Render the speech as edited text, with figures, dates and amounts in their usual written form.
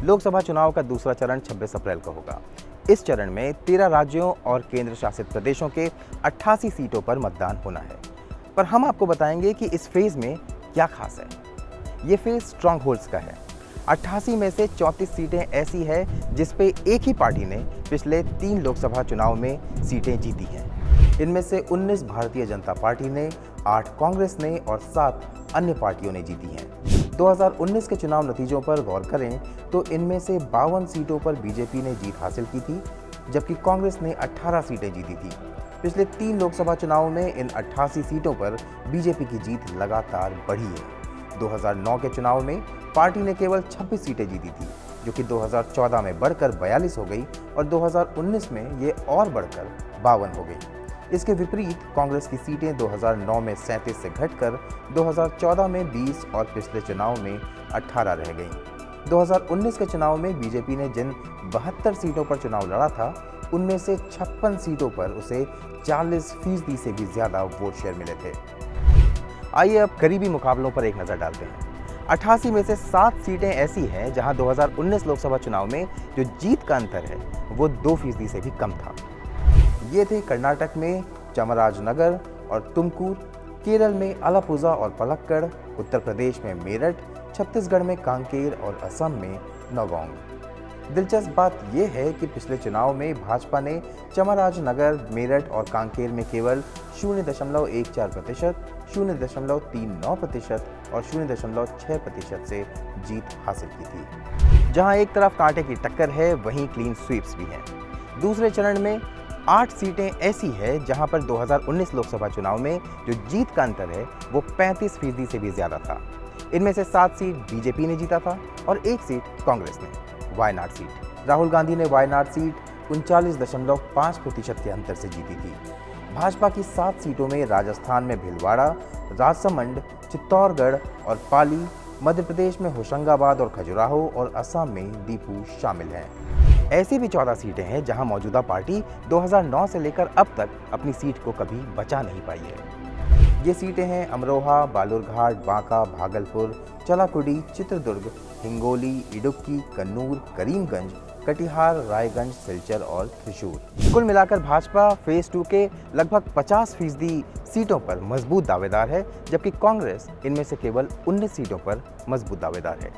लोकसभा चुनाव का दूसरा चरण 26 अप्रैल को होगा। इस चरण में 13 राज्यों और केंद्र शासित प्रदेशों के 88 सीटों पर मतदान होना है। पर हम आपको बताएंगे कि इस फेज में क्या खास है। ये फेज स्ट्रॉन्ग होल्ड्स का है। 88 में से 34 सीटें ऐसी है जिस पे एक ही पार्टी ने पिछले 3 लोकसभा चुनाव में सीटें जीती हैं। इनमें से 19 भारतीय जनता पार्टी ने, 8 कांग्रेस ने और 7 अन्य पार्टियों ने जीती हैं। 2019 के चुनाव नतीजों पर गौर करें तो इनमें से 52 सीटों पर बीजेपी ने जीत हासिल की थी, जबकि कांग्रेस ने 18 सीटें जीती थी। पिछले 3 लोकसभा चुनावों में इन 88 सीटों पर बीजेपी की जीत लगातार बढ़ी है। 2009 के चुनाव में पार्टी ने केवल 26 सीटें जीती थी, जो कि 2014 में बढ़कर 42 हो गई और 2019 में ये और बढ़कर 52 हो गई। इसके विपरीत कांग्रेस की सीटें 2009 में 37 से घटकर 2014 में 20 और पिछले चुनाव में 18 रह गईं। 2019 के चुनाव में बीजेपी ने जिन 72 सीटों पर चुनाव लड़ा था, उनमें से 56 सीटों पर उसे 40% से भी ज्यादा वोट शेयर मिले थे। आइए अब करीबी मुकाबलों पर एक नजर डालते हैं। 88 में से 7 सीटें ऐसी हैं जहां 2019 लोकसभा चुनाव में जो जीत का अंतर है वो 2% से भी कम था। ये थे कर्नाटक में चामराजनगर और तुमकुर, केरल में अलापुझा और पलक्कड़, उत्तर प्रदेश में मेरठ, छत्तीसगढ़ में कांकेर और असम में नौगांव। दिलचस्प बात यह है कि पिछले चुनाव में भाजपा ने चामराजनगर, मेरठ और कांकेर में केवल 0.14%, 0.39% और 0.6% से जीत हासिल की थी। जहां एक तरफ कांटे की टक्कर है, वहीं क्लीन स्वीप्स भी हैं। दूसरे चरण में 8 सीटें ऐसी है जहां पर 2019 लोकसभा चुनाव में जो जीत का अंतर है वो 35% से भी ज्यादा था। इनमें से 7 सीट बीजेपी ने जीता था और 1 सीट कांग्रेस ने। वायनाड सीट, राहुल गांधी ने वायनाड सीट 39.5% के अंतर से जीती थी। भाजपा की 7 सीटों में राजस्थान में भीलवाड़ा, राजसमंद, चित्तौड़गढ़ और पाली, मध्य प्रदेश में होशंगाबाद और खजुराहो और असम में दीपू शामिल हैं। ऐसी भी 14 सीटें हैं जहां मौजूदा पार्टी 2009 से लेकर अब तक अपनी सीट को कभी बचा नहीं पाई है। ये सीटें हैं अमरोहा, बालूरघाट, बांका, भागलपुर, चलाकुडी, चित्रदुर्ग, हिंगोली, इडुक्की, कन्नूर, करीमगंज, कटिहार, रायगंज, सिलचर और त्रिशूर। कुल मिलाकर भाजपा फेज 2 के लगभग 50% सीटों पर मजबूत दावेदार है, जबकि कांग्रेस इनमें से केवल 19 सीटों पर मजबूत दावेदार है।